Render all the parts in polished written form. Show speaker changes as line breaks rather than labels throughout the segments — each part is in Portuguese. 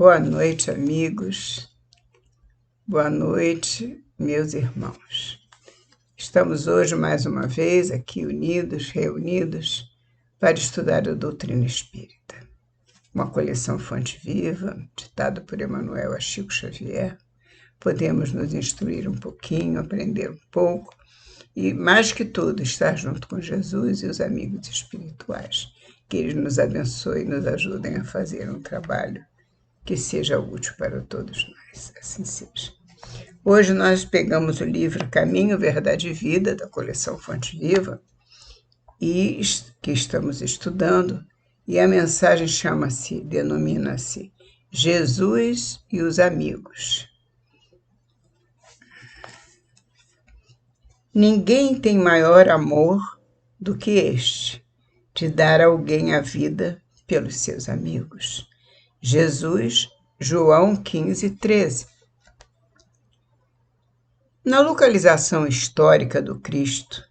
Boa noite, amigos. Boa noite, meus irmãos. Estamos hoje, mais uma vez, aqui reunidos, para estudar a doutrina espírita. Uma coleção Fonte Viva, ditada por Emmanuel a Chico Xavier. Podemos nos instruir um pouquinho, aprender um pouco e, mais que tudo, estar junto com Jesus e os amigos espirituais. Que eles nos abençoem e nos ajudem a fazer um trabalho que seja útil para todos nós, assim seja. Hoje nós pegamos o livro Caminho, Verdade e Vida, da coleção Fonte Viva, e que estamos estudando, e a mensagem denomina-se Jesus e os Amigos. Ninguém tem maior amor do que este, de dar a alguém a vida pelos seus amigos. Jesus, João 15:13. Na localização histórica do Cristo,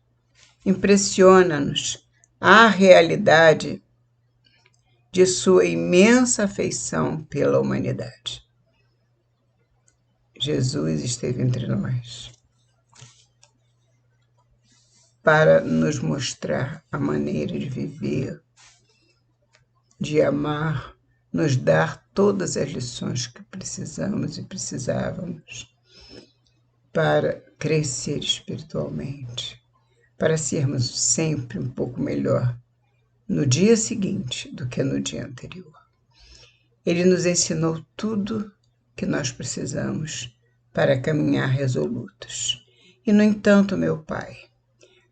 impressiona-nos a realidade de sua imensa afeição pela humanidade. Jesus esteve entre nós para nos mostrar a maneira de viver, de amar, nos dar todas as lições que precisamos e precisávamos para crescer espiritualmente, para sermos sempre um pouco melhor no dia seguinte do que no dia anterior. Ele nos ensinou tudo que nós precisamos para caminhar resolutos. E, no entanto, meu Pai,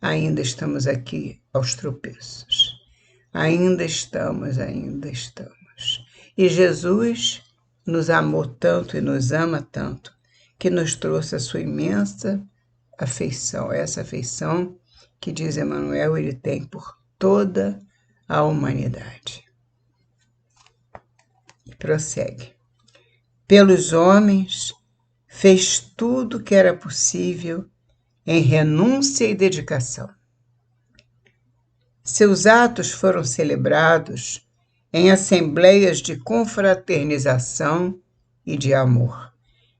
ainda estamos aqui aos tropeços. Ainda estamos. E Jesus nos amou tanto e nos ama tanto que nos trouxe a sua imensa afeição. Essa afeição que, diz Emmanuel, ele tem por toda a humanidade. E prossegue. Pelos homens, fez tudo o que era possível em renúncia e dedicação. Seus atos foram celebrados em assembleias de confraternização e de amor.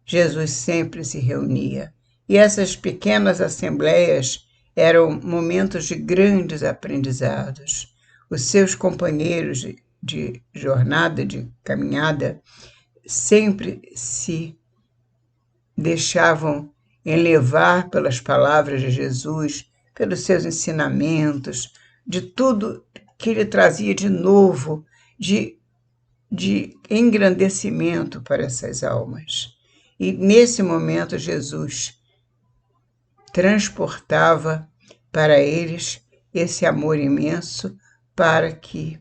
Jesus sempre se reunia, e essas pequenas assembleias eram momentos de grandes aprendizados. Os seus companheiros de jornada, de caminhada, sempre se deixavam enlevar pelas palavras de Jesus, pelos seus ensinamentos, de tudo que ele trazia de novo, de engrandecimento para essas almas. E nesse momento Jesus transportava para eles esse amor imenso para que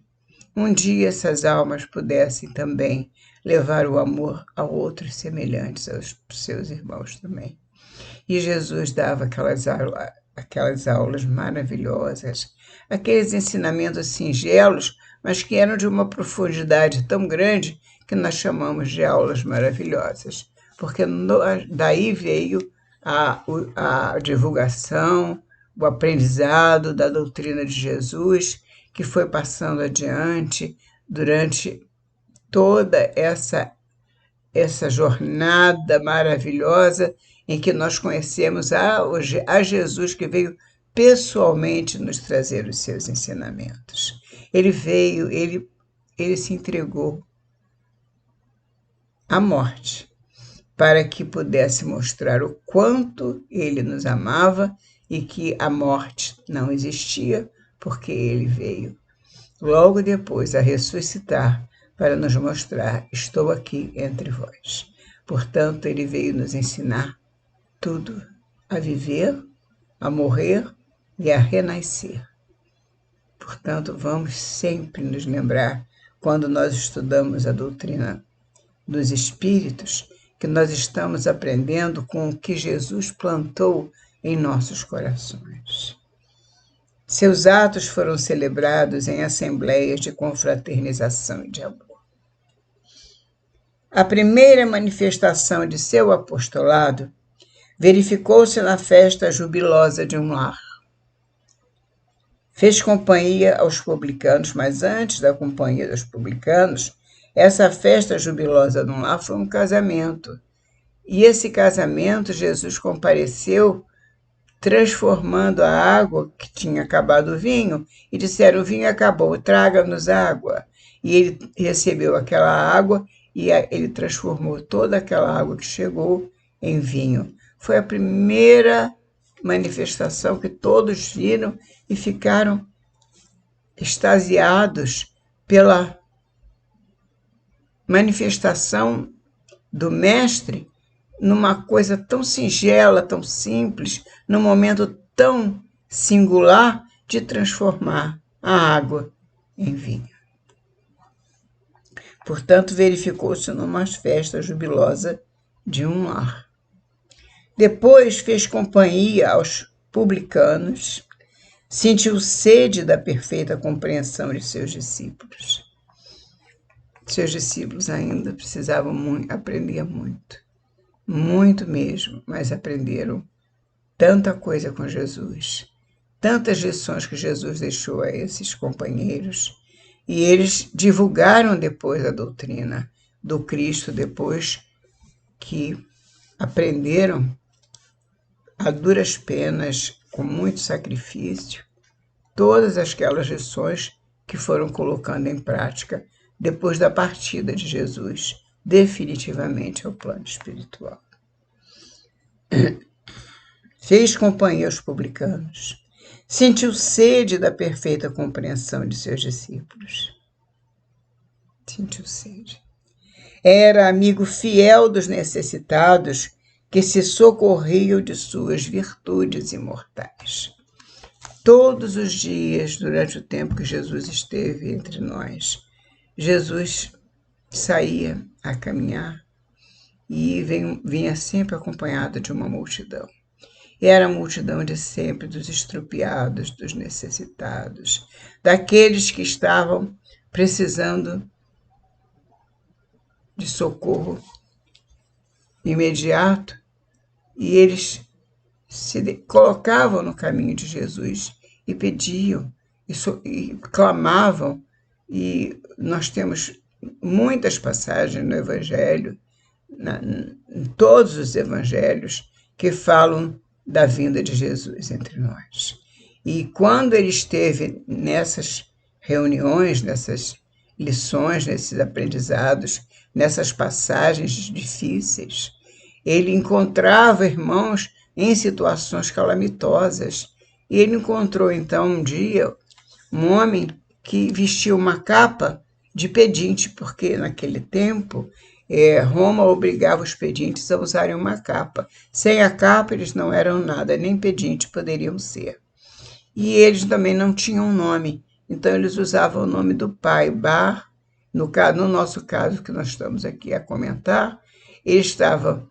um dia essas almas pudessem também levar o amor a outros semelhantes, aos seus irmãos também. E Jesus dava aquelas aulas maravilhosas, aqueles ensinamentos singelos, mas que eram de uma profundidade tão grande que nós chamamos de aulas maravilhosas, porque daí veio a divulgação, o aprendizado da doutrina de Jesus, que foi passando adiante durante toda essa jornada maravilhosa em que nós conhecemos a Jesus, que veio pessoalmente nos trazer os seus ensinamentos. Ele veio, ele se entregou à morte para que pudesse mostrar o quanto ele nos amava e que a morte não existia, porque ele veio logo depois a ressuscitar para nos mostrar: estou aqui entre vós. Portanto, ele veio nos ensinar tudo, a viver, a morrer e a renascer. Portanto, vamos sempre nos lembrar, quando nós estudamos a doutrina dos Espíritos, que nós estamos aprendendo com o que Jesus plantou em nossos corações. Seus atos foram celebrados em assembleias de confraternização e de amor. A primeira manifestação de seu apostolado verificou-se na festa jubilosa de um lar. Fez companhia aos publicanos, mas antes da companhia dos publicanos, Essa festa jubilosa no lar foi um casamento. E esse casamento, Jesus compareceu transformando a água, que tinha acabado o vinho, e disseram: o vinho acabou, traga-nos água. E ele recebeu aquela água e ele transformou toda aquela água que chegou em vinho. Foi a primeira manifestação que todos viram e ficaram extasiados pela manifestação do Mestre numa coisa tão singela, tão simples, num momento tão singular de transformar a água em vinho. Portanto, verificou-se numa festa jubilosa de um lar. Depois fez companhia aos publicanos, sentiu sede da perfeita compreensão de seus discípulos. Seus discípulos ainda precisavam aprender muito mesmo, mas aprenderam tanta coisa com Jesus, tantas lições que Jesus deixou a esses companheiros, e eles divulgaram depois a doutrina do Cristo, depois que aprenderam a duras penas, com muito sacrifício, todas aquelas lições que foram colocando em prática depois da partida de Jesus, definitivamente ao plano espiritual. Fez companhia aos publicanos, sentiu sede da perfeita compreensão de seus discípulos. Sentiu sede. Era amigo fiel dos necessitados, que se socorriam de suas virtudes imortais. Todos os dias, durante o tempo que Jesus esteve entre nós, Jesus saía a caminhar e vinha sempre acompanhado de uma multidão. Era a multidão de sempre, dos estrupiados, dos necessitados, daqueles que estavam precisando de socorro imediato, e eles se colocavam no caminho de Jesus e pediam, e clamavam, e nós temos muitas passagens no Evangelho, em todos os Evangelhos, que falam da vinda de Jesus entre nós. E quando ele esteve nessas reuniões, nessas lições, nesses aprendizados, nessas passagens difíceis, ele encontrava irmãos em situações calamitosas. E ele encontrou, então, um dia, um homem que vestia uma capa de pedinte, porque naquele tempo Roma obrigava os pedintes a usarem uma capa. Sem a capa, eles não eram nada, nem pedinte poderiam ser. E eles também não tinham nome, então eles usavam o nome do pai, Bar. No nosso caso, que nós estamos aqui a comentar, ele estava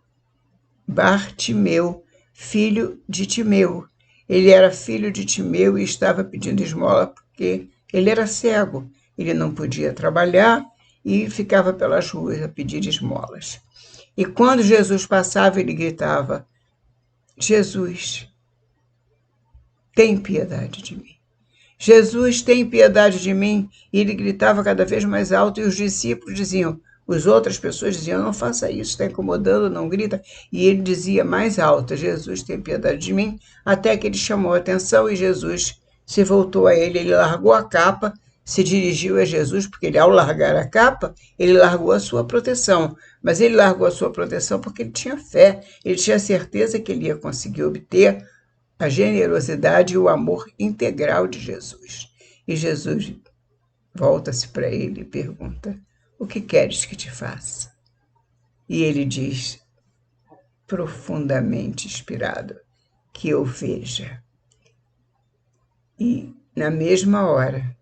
Bartimeu, filho de Timeu. Ele era filho de Timeu e estava pedindo esmola porque ele era cego. Ele não podia trabalhar e ficava pelas ruas a pedir esmolas. E quando Jesus passava, ele gritava: Jesus, tem piedade de mim. Jesus, tem piedade de mim. E ele gritava cada vez mais alto, e os discípulos diziam, as outras pessoas diziam: não faça isso, está incomodando, não grita. E ele dizia mais alto: Jesus, tem piedade de mim, até que ele chamou a atenção e Jesus se voltou a ele, ele largou a capa, se dirigiu a Jesus, porque ele, ao largar a capa, ele largou a sua proteção. Mas ele largou a sua proteção porque ele tinha fé, ele tinha certeza que ele ia conseguir obter a generosidade e o amor integral de Jesus. E Jesus volta-se para ele e pergunta: o que queres que te faça? E ele diz, profundamente inspirado, que eu veja. E na mesma hora,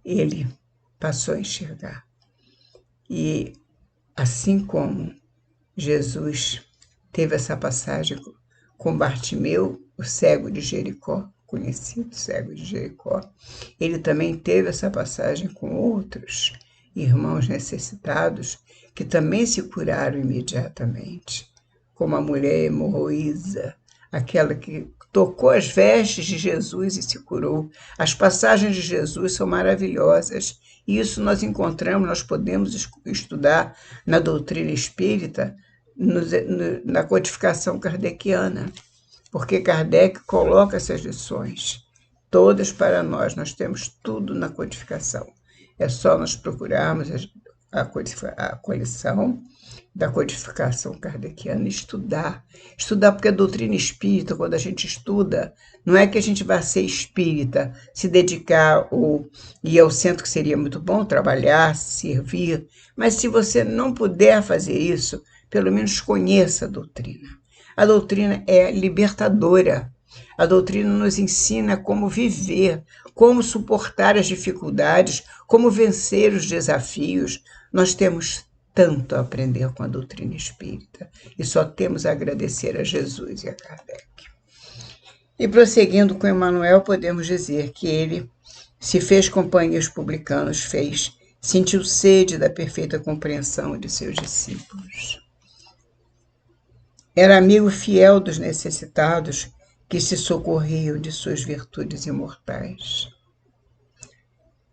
ele passou a enxergar. E assim como Jesus teve essa passagem com Bartimeu, o cego de Jericó, conhecido cego de Jericó, ele também teve essa passagem com outros irmãos necessitados que também se curaram imediatamente, como a mulher hemorroísa, aquela que tocou as vestes de Jesus e se curou. As passagens de Jesus são maravilhosas. E isso nós encontramos, nós podemos estudar na doutrina espírita, na codificação kardeciana, porque Kardec coloca essas lições todas para nós. Nós temos tudo na codificação. É só nós procurarmos a coleção da codificação kardeciana e estudar. Estudar porque a doutrina espírita, quando a gente estuda, não é que a gente vai ser espírita, se dedicar ou ir ao centro, que seria muito bom, trabalhar, servir, mas se você não puder fazer isso, pelo menos conheça a doutrina. A doutrina é libertadora. A doutrina nos ensina como viver, como suportar as dificuldades, como vencer os desafios. Nós temos tanto a aprender com a doutrina espírita e só temos a agradecer a Jesus e a Kardec. E prosseguindo com Emmanuel, podemos dizer que ele se fez companhia aos publicanos, sentiu sede da perfeita compreensão de seus discípulos. Era amigo fiel dos necessitados que se socorriam de suas virtudes imortais.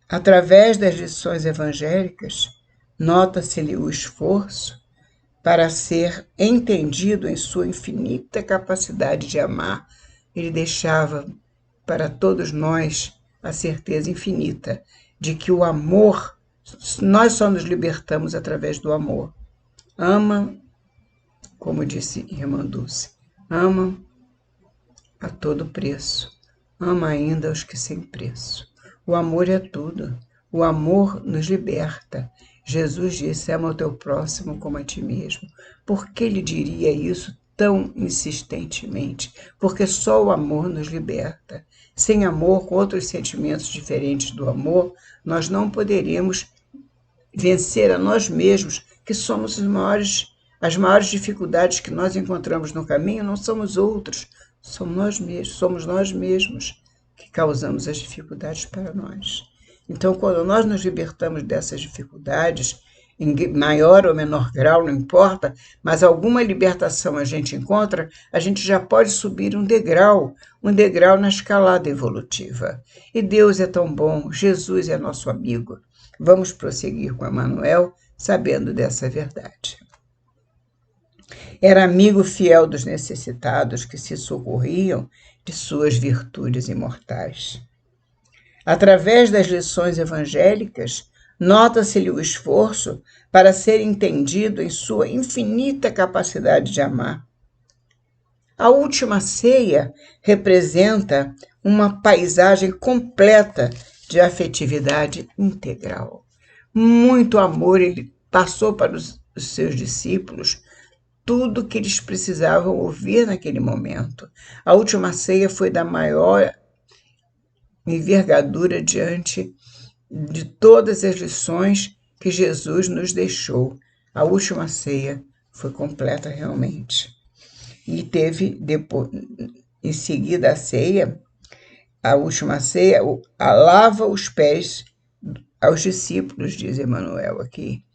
Através das lições evangélicas, nota-se-lhe o esforço para ser entendido em sua infinita capacidade de amar. Ele deixava para todos nós a certeza infinita de que o amor, nós só nos libertamos através do amor. Ama, como disse Irmã Dulce, ama a todo preço, ama ainda os que sem preço. O amor é tudo, o amor nos liberta. Jesus disse, ama o teu próximo como a ti mesmo. Por que ele diria isso tão insistentemente? Porque só o amor nos liberta. Sem amor, com outros sentimentos diferentes do amor, nós não poderemos vencer a nós mesmos, que somos as maiores dificuldades que nós encontramos no caminho, não somos outros, somos nós mesmos que causamos as dificuldades para nós. Então, quando nós nos libertamos dessas dificuldades, em maior ou menor grau, não importa, mas alguma libertação a gente encontra, a gente já pode subir um degrau na escalada evolutiva. E Deus é tão bom, Jesus é nosso amigo. Vamos prosseguir com Emmanuel, sabendo dessa verdade. Era amigo fiel dos necessitados que se socorriam de suas virtudes imortais. Através das lições evangélicas, nota-se-lhe o esforço para ser entendido em sua infinita capacidade de amar. A última ceia representa uma paisagem completa de afetividade integral. Muito amor ele passou para os seus discípulos, tudo que eles precisavam ouvir naquele momento. A última ceia foi da maior envergadura diante de todas as lições que Jesus nos deixou. A última ceia foi completa realmente. E teve, depois, em seguida a ceia, a última ceia, lava os pés aos discípulos, diz Emmanuel aqui.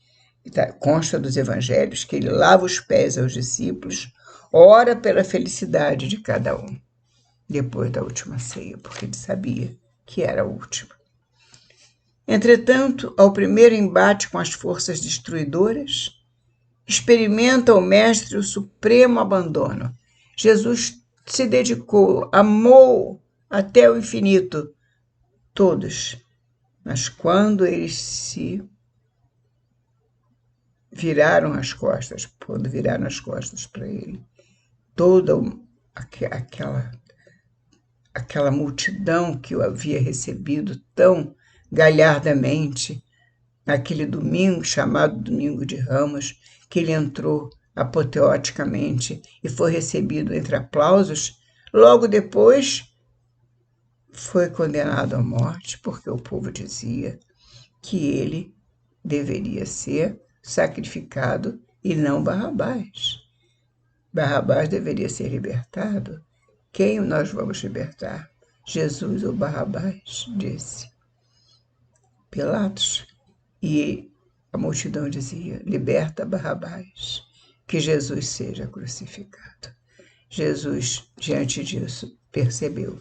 Consta dos evangelhos que ele lava os pés aos discípulos, ora pela felicidade de cada um, depois da última ceia, porque ele sabia que era a última. Entretanto, ao primeiro embate com as forças destruidoras, experimenta o Mestre o supremo abandono. Jesus se dedicou, amou até o infinito todos, mas quando eles se viraram as costas para ele, toda aquela multidão que o havia recebido tão galhardamente naquele domingo chamado Domingo de Ramos, que ele entrou apoteoticamente e foi recebido entre aplausos, logo depois foi condenado à morte, porque o povo dizia que ele deveria ser sacrificado e não Barrabás. Barrabás deveria ser libertado. Quem nós vamos libertar? Jesus ou Barrabás? Disse Pilatos. E a multidão dizia, liberta Barrabás, que Jesus seja crucificado. Jesus, diante disso, percebeu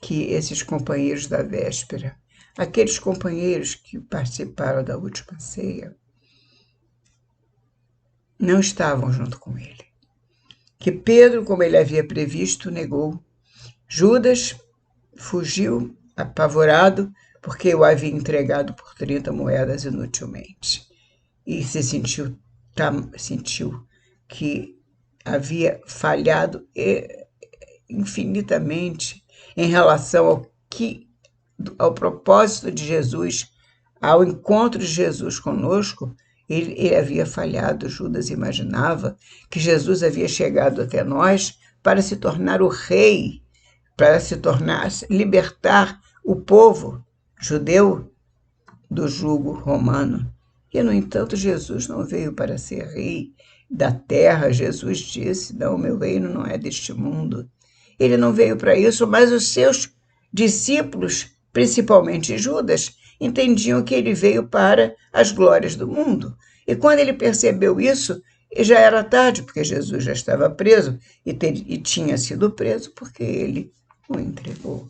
que esses companheiros da véspera, aqueles companheiros que participaram da última ceia, não estavam junto com ele. Que Pedro, como ele havia previsto, negou. Judas fugiu, apavorado, porque o havia entregado por 30 moedas inutilmente. E sentiu que havia falhado infinitamente em relação ao propósito de Jesus, ao encontro de Jesus conosco. Ele havia falhado. Judas imaginava que Jesus havia chegado até nós para se tornar o rei, para libertar o povo judeu do jugo romano. E, no entanto, Jesus não veio para ser rei da terra. Jesus disse: não, meu reino não é deste mundo. Ele não veio para isso, mas os seus discípulos, principalmente Judas, entendiam que ele veio para as glórias do mundo. E quando ele percebeu isso, já era tarde, porque Jesus já estava preso e tinha sido preso porque ele o entregou.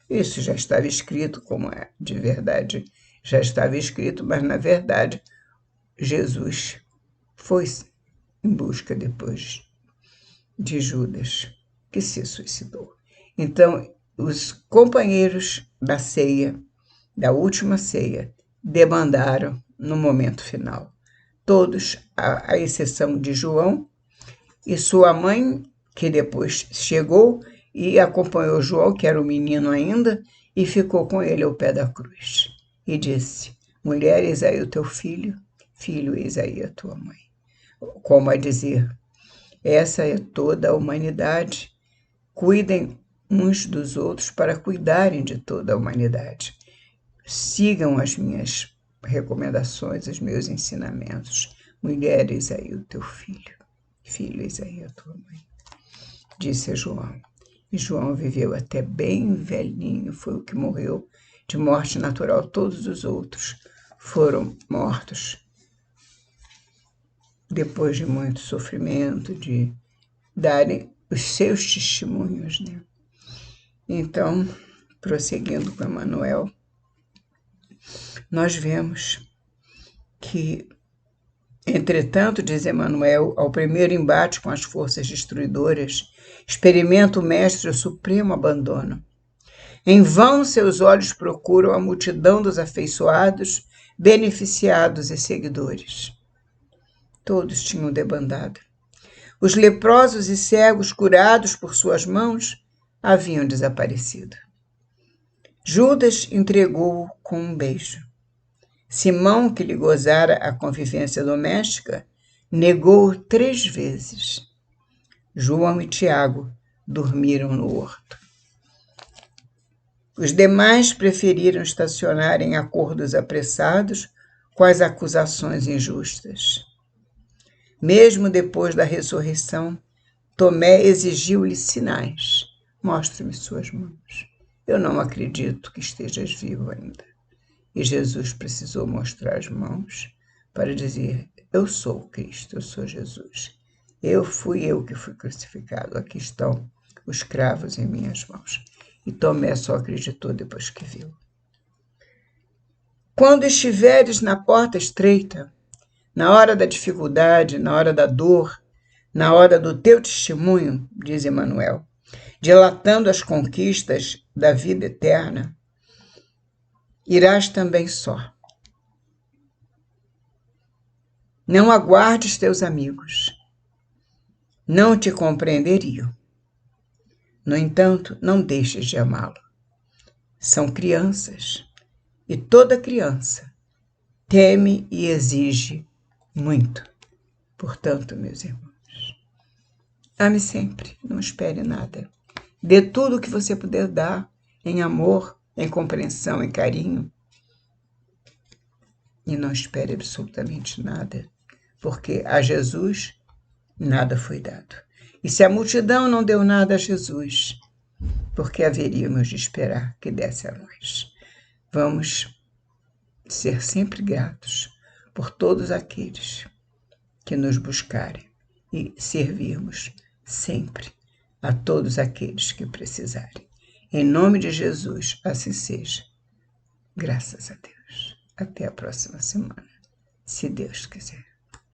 Isso já estava escrito, como é de verdade, já estava escrito, mas na verdade Jesus foi em busca depois de Judas, que se suicidou. Então, os companheiros da ceia, da última ceia, debandaram no momento final. Todos, à exceção de João e sua mãe, que depois chegou e acompanhou João, que era um menino ainda, e ficou com ele ao pé da cruz. E disse: mulher, eis aí o teu filho, filho, eis aí a tua mãe. Como a dizer, essa é toda a humanidade. Cuidem uns dos outros para cuidarem de toda a humanidade. Sigam as minhas recomendações, os meus ensinamentos. Mulher, eis aí o teu filho, filho, eis aí a tua mãe, disse a João. E João viveu até bem velhinho, foi o que morreu de morte natural. Todos os outros foram mortos depois de muito sofrimento, de darem os seus testemunhos, né? Então, prosseguindo com Emanuel, nós vemos que, entretanto, diz Emanuel, ao primeiro embate com as forças destruidoras, experimenta o mestre o supremo abandono. Em vão seus olhos procuram a multidão dos afeiçoados, beneficiados e seguidores. Todos tinham debandado. Os leprosos e cegos curados por suas mãos haviam desaparecido. Judas entregou-o com um beijo. Simão, que lhe gozara a convivência doméstica, negou-o 3 vezes. João e Tiago dormiram no horto. Os demais preferiram estacionar em acordos apressados com as acusações injustas. Mesmo depois da ressurreição, Tomé exigiu-lhe sinais. Mostre-me suas mãos. Eu não acredito que estejas vivo ainda. E Jesus precisou mostrar as mãos para dizer: eu sou o Cristo, eu sou Jesus. Fui eu que fui crucificado. Aqui estão os cravos em minhas mãos. E Tomé só acreditou depois que viu. Quando estiveres na porta estreita, na hora da dificuldade, na hora da dor, na hora do teu testemunho, diz Emanuel, dilatando as conquistas da vida eterna, irás também só. Não aguardes teus amigos. Não te compreenderiam. No entanto, não deixes de amá-lo. São crianças, e toda criança teme e exige muito. Portanto, meus irmãos, ame sempre, não espere nada. Dê tudo o que você puder dar em amor, em compreensão, em carinho. E não espere absolutamente nada, porque a Jesus nada foi dado. E se a multidão não deu nada a Jesus, por que haveríamos de esperar que desse a nós? Vamos ser sempre gratos por todos aqueles que nos buscarem e servirmos sempre a todos aqueles que precisarem. Em nome de Jesus, assim seja. Graças a Deus. Até a próxima semana, se Deus quiser.